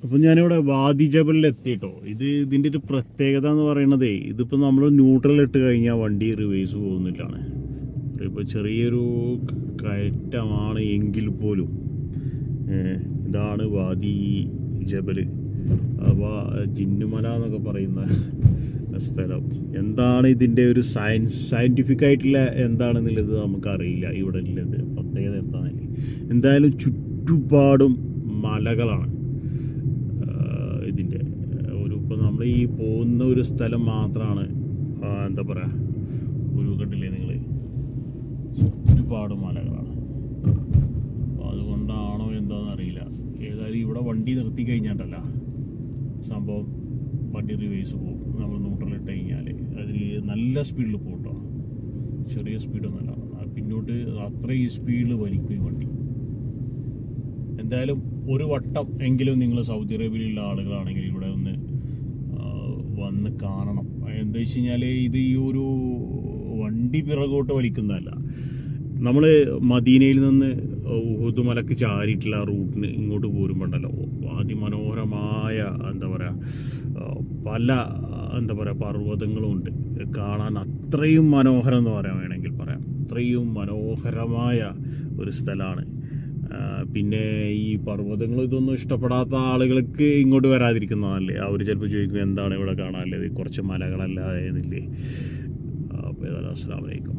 അപ്പം ഞാനിവിടെ വാദി ജബലിൽ എത്തിയിട്ടോ. ഇതിൻ്റെ ഒരു പ്രത്യേകത എന്ന് പറയുന്നതേ, ഇതിപ്പോൾ നമ്മൾ ന്യൂട്രൽ ഇട്ട് കഴിഞ്ഞാൽ വണ്ടി റിവേഴ്സ് പോകുന്നില്ലാണ്. ഇപ്പോൾ ചെറിയൊരു കയറ്റമാണ് എങ്കിൽ പോലും ഇതാണ് വാദി ജബൽ, അപ്പോൾ ജിന്നുമല എന്നൊക്കെ പറയുന്ന സ്ഥലം. എന്താണ് ഇതിൻ്റെ ഒരു സയൻറ്റിഫിക് ആയിട്ടുള്ള എന്താണെന്നുള്ളത് നമുക്കറിയില്ല. ഇവിടെ ഉള്ളത് പ്രത്യേകത എന്താണെന്നില്ല. എന്തായാലും ചുറ്റുപാടും മലകളാണ്. ഇതിൻ്റെ ഇപ്പോൾ നമ്മൾ ഈ പോകുന്ന ഒരു സ്ഥലം മാത്രമാണ് എന്താ പറയുക, ഒരു കണ്ടില്ലേ നിങ്ങൾ, ചുറ്റുപാട് മലകളാണ്. അപ്പോൾ അതുകൊണ്ടാണോ എന്താണെന്ന് അറിയില്ല. ഏതായാലും ഇവിടെ വണ്ടി നിർത്തി കഴിഞ്ഞാണ്ടല്ല സംഭവം, വണ്ടി റിവേഴ്സ് പോകും. നമ്മൾ ന്യൂട്രലിട്ട് കഴിഞ്ഞാൽ അതിൽ നല്ല സ്പീഡിൽ പോകും കേട്ടോ, ചെറിയ സ്പീഡൊന്നുമല്ല. പിന്നോട്ട് അത്രയും സ്പീഡിൽ വലിക്കും വണ്ടി. എന്തായാലും ഒരു വട്ടം എങ്കിലും നിങ്ങൾ സൗദി അറേബ്യയിലുള്ള ആളുകളാണെങ്കിൽ ഇവിടെ ഒന്ന് വന്ന് കാണണം. എന്താ വെച്ച് കഴിഞ്ഞാൽ ഇത് ഈ ഒരു വണ്ടി പിറകോട്ട് വലിക്കുന്നതല്ല. നമ്മൾ മദീനയിൽ നിന്ന് ഉഹുദ് മലക്ക് ചാരിയിട്ടുള്ള റൂട്ടിന് ഇങ്ങോട്ട് പോരുമ്പോണ്ടല്ലോ, അതിമനോഹരമായ എന്താ പറയുക, പല എന്താ പറയുക പർവ്വതങ്ങളും ഉണ്ട് കാണാൻ. അത്രയും മനോഹരം എന്ന് പറയാൻ വേണമെങ്കിൽ പറയാം. അത്രയും മനോഹരമായ ഒരു സ്ഥലമാണ്. പിന്നെ ഈ പർവ്വതങ്ങൾ ഇതൊന്നും ഇഷ്ടപ്പെടാത്ത ആളുകൾക്ക് ഇങ്ങോട്ട് വരാതിരിക്കുന്നതല്ലേ. അവർ ചിലപ്പോൾ ചോദിക്കും എന്താണ് ഇവിടെ കാണാനല്ലേ, കുറച്ച് മലകളല്ല എന്നില്ലേ. അപ്പോൾ ഏതായാലും അസ്സലാമു അലൈക്കും.